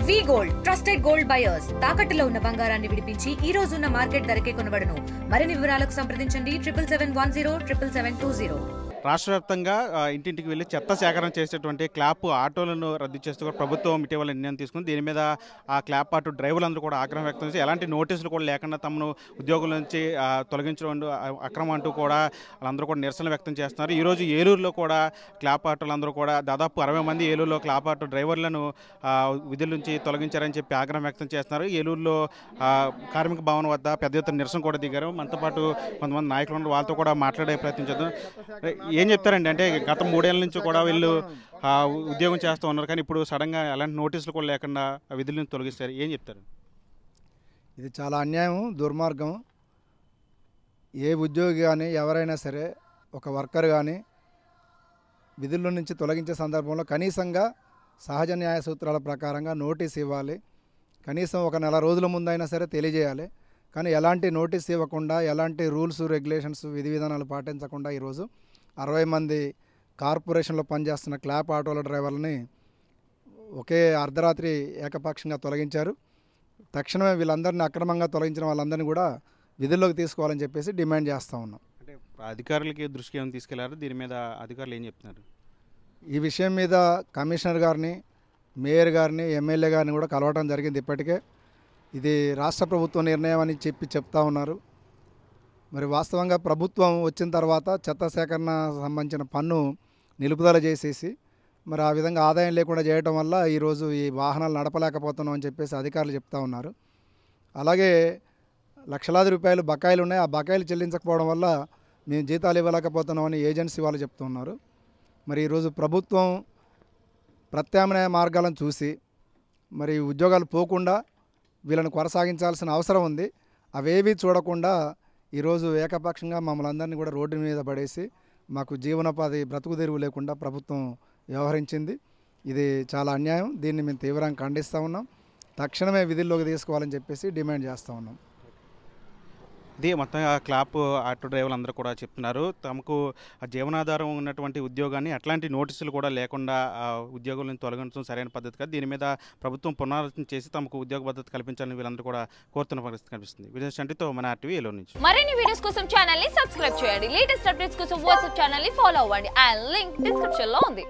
వి gold trusted gold buyers తాకట్టులో ఉన్న బంగారాన్ని విడిపించి ఈ రోజు ఉన్న మార్కెట్ ధరకే కొనబడును. మరిన్ని వివరాలకు సంప్రదించండి 77107720. రాష్ట్ర వ్యాప్తంగా ఇంటింటికి వెళ్ళి చెత్త సేకరణ చేసేటువంటి క్లాప్ ఆటోలను రద్దు చేస్తూ కూడా ప్రభుత్వం ఇటీవల నిర్ణయం తీసుకుంది. దీని మీద ఆ క్లాప్ ఆటో డ్రైవర్లందరూ కూడా ఆగ్రహం వ్యక్తం చేసి ఎలాంటి నోటీసులు కూడా లేకుండా తమను ఉద్యోగుల నుంచి తొలగించడం అక్రమం అంటూ కూడా వాళ్ళందరూ కూడా నిరసన వ్యక్తం చేస్తున్నారు. ఈరోజు ఏలూరులో కూడా క్లాప్ ఆటోలందరూ కూడా దాదాపు 60 మంది ఏలూరులో క్లాప్ ఆటో డ్రైవర్లను విధుల నుంచి తొలగించారని చెప్పి ఆగ్రహం వ్యక్తం చేస్తున్నారు. ఏలూరులో కార్మిక భవన్ వద్ద పెద్ద ఎత్తున నిరసన కూడా దిగారు. మనతో పాటు కొంతమంది నాయకులు ఉన్నారు, వాళ్ళతో కూడా మాట్లాడే ప్రయత్నం చేద్దాం. ఏం చెప్తారండి? అంటే గత 3 ఏళ్ళ నుంచి కూడా వీళ్ళు ఉద్యోగం చేస్తూ ఉన్నారు, కానీ ఇప్పుడు సడన్గా ఎలాంటి నోటీసులు కూడా లేకుండా విధుల నుంచి తొలగిస్తారు. ఏం చెప్తారు? ఇది చాలా అన్యాయం, దుర్మార్గం. ఏ ఉద్యోగి కానీ ఎవరైనా సరే ఒక వర్కర్ కానీ విధుల నుంచి తొలగించే సందర్భంలో కనీసంగా సహజ న్యాయ సూత్రాల ప్రకారంగా నోటీస్ ఇవ్వాలి. కనీసం ఒక నెల రోజుల ముందైనా సరే తెలియజేయాలి. కానీ ఎలాంటి నోటీస్ ఇవ్వకుండా, ఎలాంటి రూల్స్ రెగ్యులేషన్స్ విధి విధానాలు పాటించకుండా ఈరోజు 60 మంది కార్పొరేషన్లో పనిచేస్తున్న క్లాప్ ఆటోల డ్రైవర్లని ఒకే అర్ధరాత్రి ఏకపక్షంగా తొలగించారు. తక్షణమే వీళ్ళందరినీ అక్రమంగా తొలగించిన వాళ్ళందరినీ కూడా విధుల్లోకి తీసుకోవాలని చెప్పేసి డిమాండ్ చేస్తూ ఉన్నాం. అంటే అధికారులకి దృష్టికి ఏమైనా తీసుకెళ్లారు? దీని మీద అధికారులు ఏం చెప్తున్నారు? ఈ విషయం మీద కమిషనర్ గారిని, మేయర్ గారిని, ఎమ్మెల్యే గారిని కూడా కలవడం జరిగింది. ఇప్పటికే ఇది రాష్ట్ర ప్రభుత్వ నిర్ణయం అని చెప్తా ఉన్నారు. మరి వాస్తవంగా ప్రభుత్వం వచ్చిన తర్వాత చెత్త సేకరణ సంబంధించిన పన్ను నిలుపుదల చేసేసి మరి ఆ విధంగా ఆదాయం లేకుండా చేయడం వల్ల ఈరోజు ఈ వాహనాలు నడపలేకపోతున్నాం అని చెప్పేసి అధికారులు చెప్తా ఉన్నారు. అలాగే లక్షలాది రూపాయలు బకాయిలు ఉన్నాయి, ఆ బకాయిలు చెల్లించకపోవడం వల్ల మేము జీతాలు ఇవ్వలేకపోతున్నామని ఏజెన్సీ వాళ్ళు చెప్తున్నారు. మరి ఈరోజు ప్రభుత్వం ప్రత్యామ్నాయ మార్గాలను చూసి మరి ఉద్యోగాలు పోకుండా వీళ్ళని కొనసాగించాల్సిన అవసరం ఉంది. అవేవి చూడకుండా ఈరోజు ఏకపక్షంగా మమ్మల్ని అందరినీ కూడా రోడ్డు మీద పడేసి మాకు జీవనోపాధి బ్రతుకు తెరువు లేకుండా ప్రభుత్వం వ్యవహరించింది. ఇది చాలా అన్యాయం. దీన్ని మేము తీవ్రంగా ఖండిస్తూ ఉన్నాం. తక్షణమే విధుల్లోకి తీసుకోవాలని చెప్పేసి డిమాండ్ చేస్తూ ఉన్నాం. ఇది మొత్తం క్లాప్ ఆటో డ్రైవర్లు అందరూ కూడా చెప్తున్నారు, తమకు జీవనాధారం ఉన్నటువంటి ఉద్యోగాన్ని అట్లాంటి నోటీసులు కూడా లేకుండా ఉద్యోగుల నుంచి తొలగించడం సరైన పద్ధతి కాదు. దీని మీద ప్రభుత్వం పునరాలోచన చేసి తమకు ఉద్యోగ భద్రత కల్పించాలని వీళ్ళందరూ కూడా కోరుతున్న పరిస్థితి కనిపిస్తుంది. విజయ్ చంటితో మన RTV ఏలూరు నుంచి. మరిన్ని వీడియోస్ కోసం ఛానల్ ని సబ్స్క్రైబ్ చేయండి. లేటెస్ట్ అప్డేట్స్ కోసం వాట్సాప్ ఛానల్ ని ఫాలో అవ్వండి. ఆ లింక్ డిస్క్రిప్షన్ లో ఉంది.